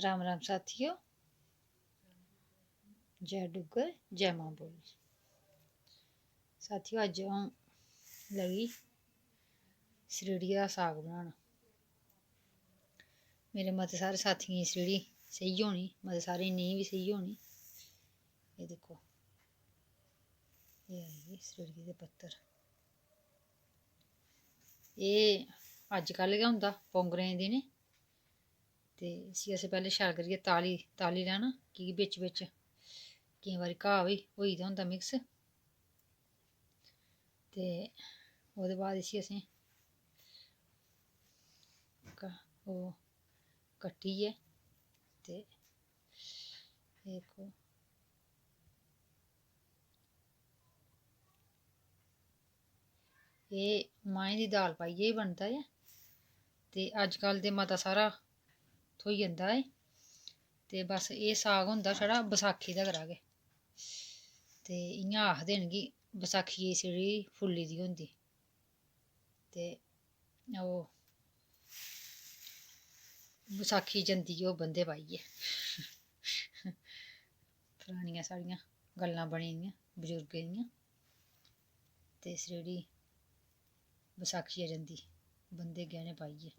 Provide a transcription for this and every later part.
राम राम साथियों, जय डुग्गर जय मां बोली। साथियों अज अऊं लगी सरीढ़ी दा साग बनाना। मेरे मते सारे साथियें दी सरीढ़ी स्हेई होनी, मते सारे नेईं भी स्हेई होनी। ये दिक्खो, ये आई सरीढ़ी दे पत्तर। एह् अजकल गै होंदा पौंगरें दे दिनें, ते इसी असें पैह्लें शैल करियै ताली लैना, कि बिच बिच केईं बारी घाऽ बी होई दा होंदा मिक्स। ते ओह्दे बाद इसी असें ओह् कट्टियै ते दिक्खो एह् माहें दी दाल पाइयै बी बनदा ऐ, ते अजकल ते मता सारा थ्होई जंदा ऐ। ते बस एह् साग होंदा छड़ा बसाखी तगड़ा गै। ते इ'यां आखदे न कि बसाखियै दी सरीढ़ी फुल्ली दी होंदी। ते ओह् बसाखी जंदी ओह् बंदे पाइयै। परानियां साढ़ियां गल्लां बनी दियां बजुर्गें दियां। ते सरीढ़ी बसाखियै जंदी बंदे गैह्ने पाइयै।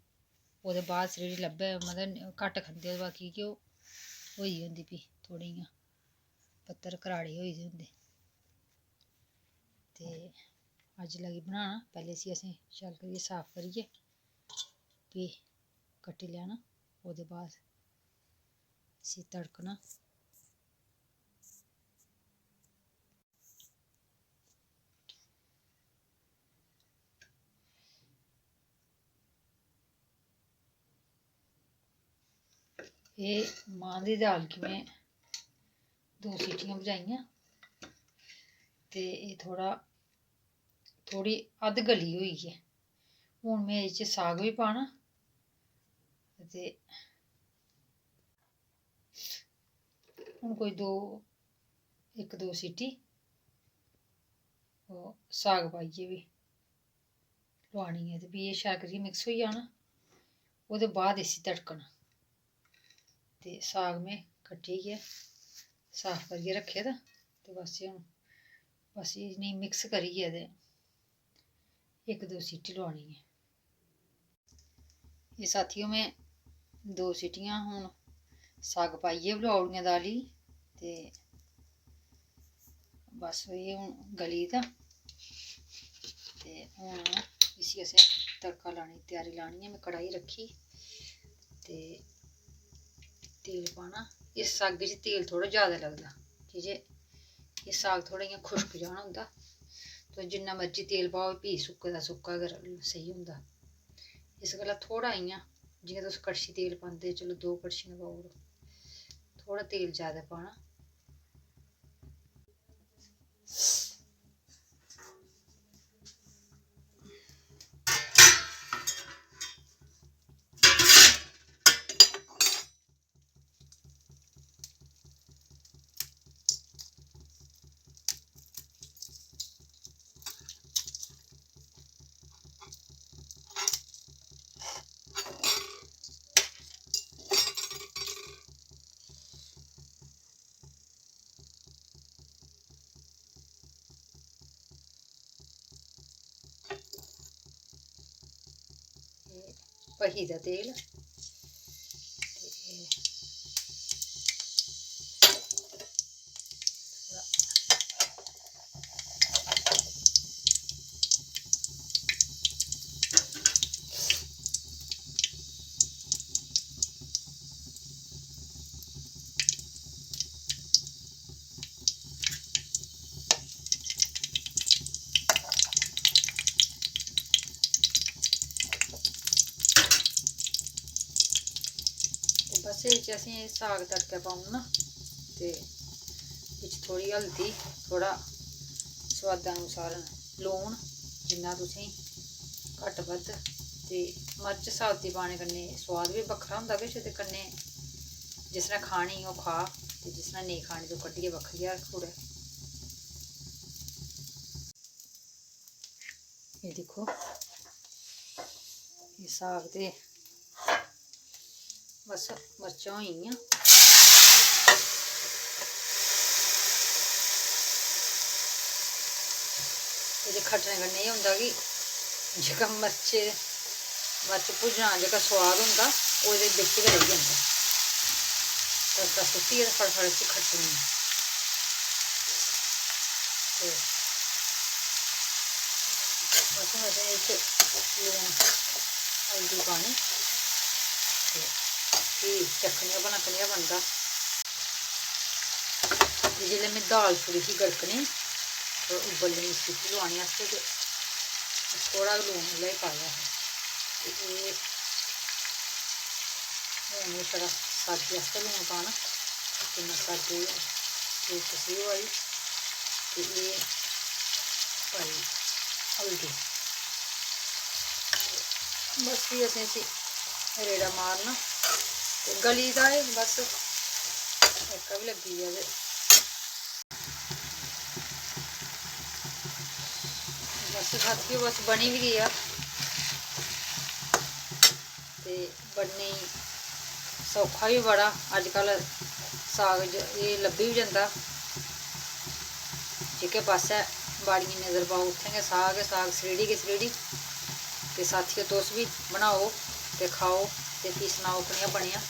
ओह्दे बाद सरीढ़ी लब्भै मतलब घट्ट खंदे ओह्दे बाद, की के ओह् होई दी होंदी फ्ही थोह्ड़ी इ'यां पत्तर कराड़े होई दे होंदे। ते अज्ज लगी बनाना। पैह्लें इसी असें शैल करियै साफ करियै फ्ही कट्टी लैना। ओह्दे बाद इसी तड़कना। एह् मांह् दी दाल गी में 2 सीटियां बजाइयां, ते एह् थोह्ड़ी अद्ध गली होई ऐ। हून में एह्दे च साग बी पाना, ते हून कोई 1-2 सीटी ओह् साग पाइयै बी लोआनी ऐ। ते फ्ही एह् शैल करियै मिक्स होई जाना। ओह्दे बाद इसी तड़कना। ते साग में कट्टियै साफ करियै रक्खे दा। ते बस इ'नेंगी मिक्स करियै ते 1-2 सीटी लोआनी ऐ। एह् साथियों में 2 सीटियां हून साग पाइयै बी लोआई ओड़ियां दाली। ते बस एह् हून गली दा। ते हून इसी असें तड़का लाने दी त्यारी लानी ऐ। में कड़ाही रक्खी ते तेल पाना। इस सागै च तेल थोह्ड़ा जैदा लगदा, की जे एह् साग थोह्ड़ा इ'यां खुश्क जन होंदा। तुस जिन्ना मर्जी तेल पाओ फ्ही सुक्के दा सुक्का गै स्हेई होंदा। इस गल्ला थोह्ड़ा इ'यां जियां तुस कड़छी तेल पांदे, चलो 2 कड़छियां पाई ओड़ो, थोह्ड़ा तेल जैदा पाना। पही दा तेल बस एह्दे च असें साग तड़कै पाई ओड़ना। ते बिच थोह्ड़ी हल्दी, थोह्ड़ा सोआदा अनुसार लून, जिन्ना तुसें घट्ट बद्ध। ते मर्च साबती पाने कन्नै सोआद बी बक्खरा होंदा किश, ते कन्नै जिसने खानी ओह् खा, ते जिसने नेईं खानी ते ओह् कड्ढियै बक्खरिया रक्खी ओड़ै। एह् दिक्खो, एह् साग ते बस मर्चां होई गेइयां। ये खट्टने कन्नै एह् होंदा कि जेह्का मर्च भुज्जना जेह्का सोआद होंदा ओह् एह्दे बिच्च गै रेही जंदा। तड़का सुट्टियै फटाफट इसी खट्टनी ते बस हून असें इस लून हल्दी पानी ते फ्ही चक्खने भला कनेहा बनदा। जिसलै में दाल छुड़ी ही गड़कने उब्बलने दी सीटी लुआने आस्तै ते थोड़ा गै लून उसलै पाया हा ते एह् हून में छड़ा सागे आस्तै लून पाना किन्ना सागे टेस्ट स्हेई होआ दी ते एह् पाई हल्दी बस फ्ही असें इसी रेड़ा मारना ते गली दा एह् बस तड़का बी लग्गी गेआ ते बस साथियों बस बनी भी गया ते बनने सौखा भी बड़ा। अजकल साग ये लब्भी भी जंदा जेह्के पास्सै बाड़ियें नज़र पाओ उत्थें गै साग सरेड़ी गै सरेड़ी। ते साथियों तुस भी बनाओ ते खाओ ते फ्ही सनाओ कनेहा बनेआ।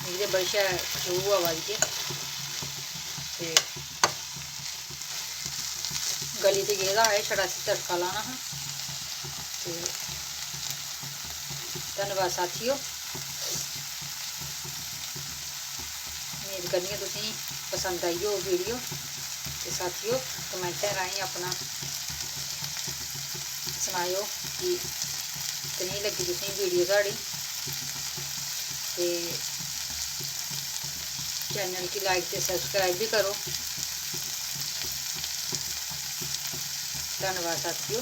मिगी ते बड़ी शैल खुशबू आवा दी ऐ ते गली ते गेदा है छड़ा इसी तड़का लाना हा ते धन्नवाद साथियों। उम्मीद करनी है तुसेंगी पसंद आई हो वीडियो ते साथियों कमेंटें राहें अपना सनाओ कि कनेही लग्गी तुसेंगी वीडियो साढ़ी ते चैनल की लाइक ते सब्सक्राइब भी करो। धन्नवाद साथियों।